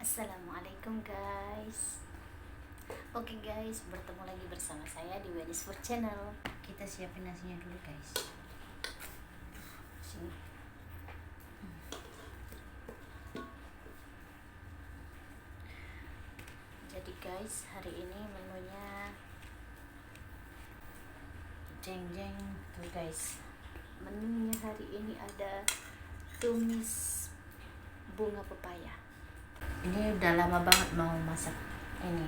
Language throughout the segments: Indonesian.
Assalamualaikum guys. Oke guys, bertemu lagi bersama saya di Wedis Food Channel. Kita siapin nasinya dulu guys. Sini. Jadi guys, hari ini menunya jeng tuh guys. Menunya hari ini ada tumis bunga pepaya. Ini udah lama banget mau masak ini,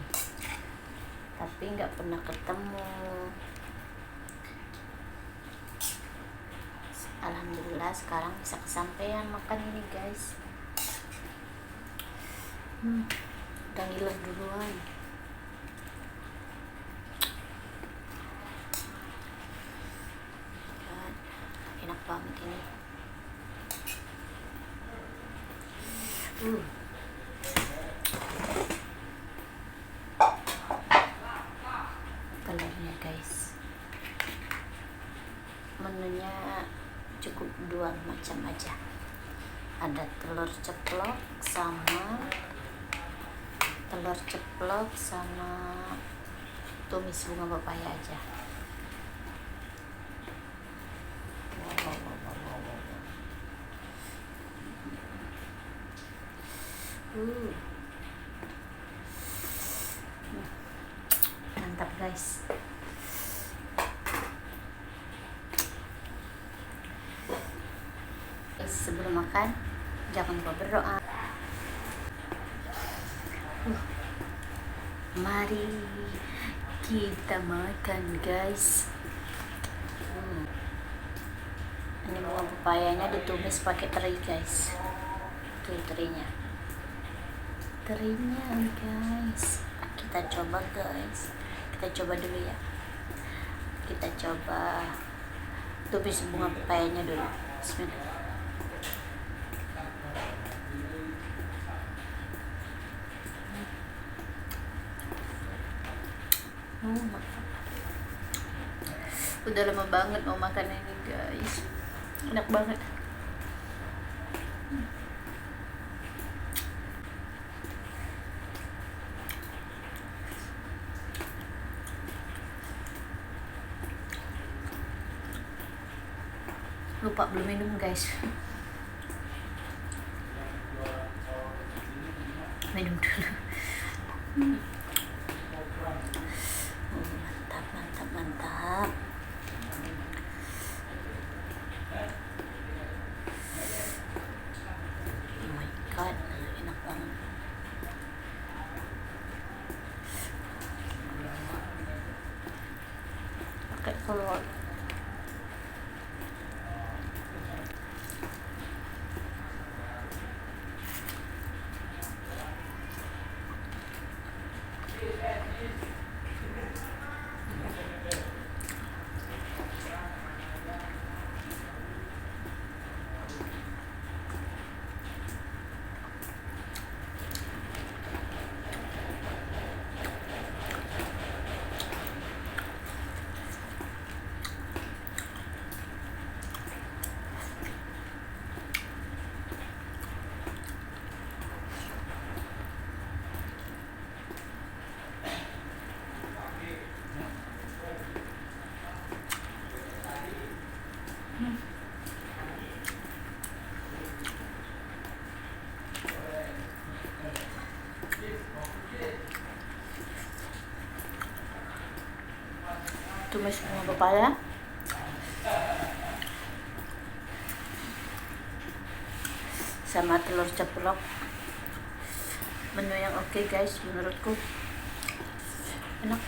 tapi nggak pernah ketemu. Alhamdulillah sekarang bisa kesampaian makan ini guys. Udah ngiler duluan. Enak banget ini. Telurnya guys, menunya cukup dua macam aja, ada telur ceplok sama tumis bunga pepaya aja. Mantap guys. Sebelum makan jangan lupa berdoa. Mari kita makan guys. Ini bunga pepayanya ditumis pakai teri guys. Tuh terinya guys. Kita coba guys. Kita coba dulu ya. Kita coba tumis bunga pepayanya dulu. Bismillah. Udah lama banget mau makan ini guys. Enak banget. Lupa belum minum guys. Minum dulu. Mantap. Oh my god, enak banget. Pakai telur. Tumis bunga pepaya sama telur ceplok. Menu yang oke guys menurutku. Enak,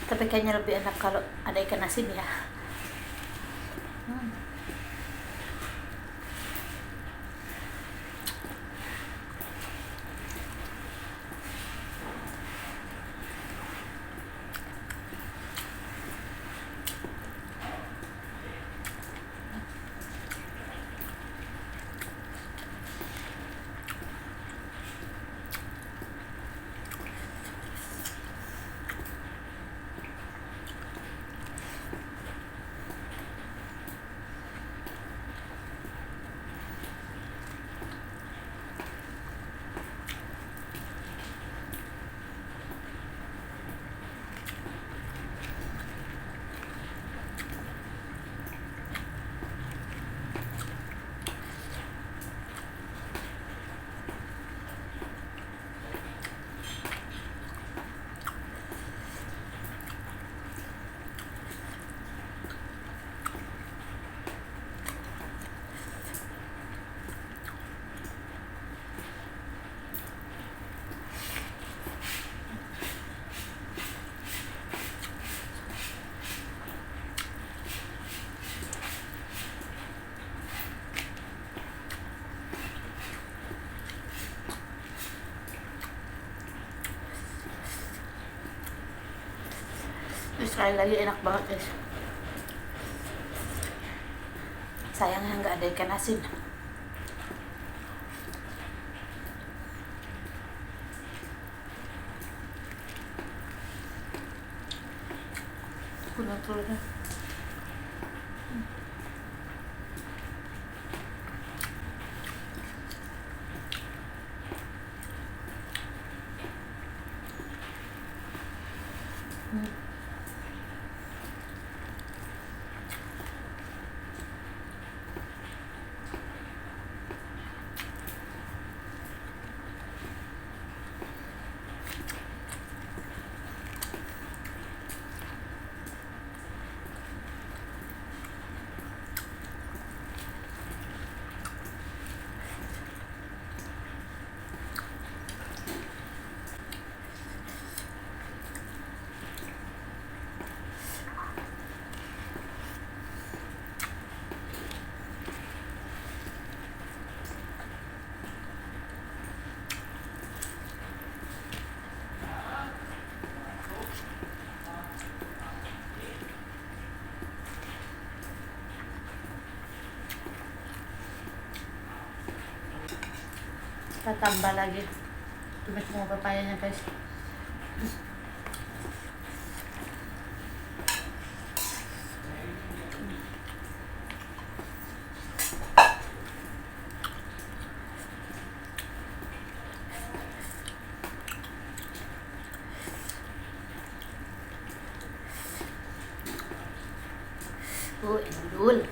tapi kayaknya lebih enak kalau ada ikan asin ya. Kaya lagi enak banget guys. Sayangnya nggak ada ikan asin. Punya telurnya. Kita tambah lagi tumis bunga papayanya guys. Endul.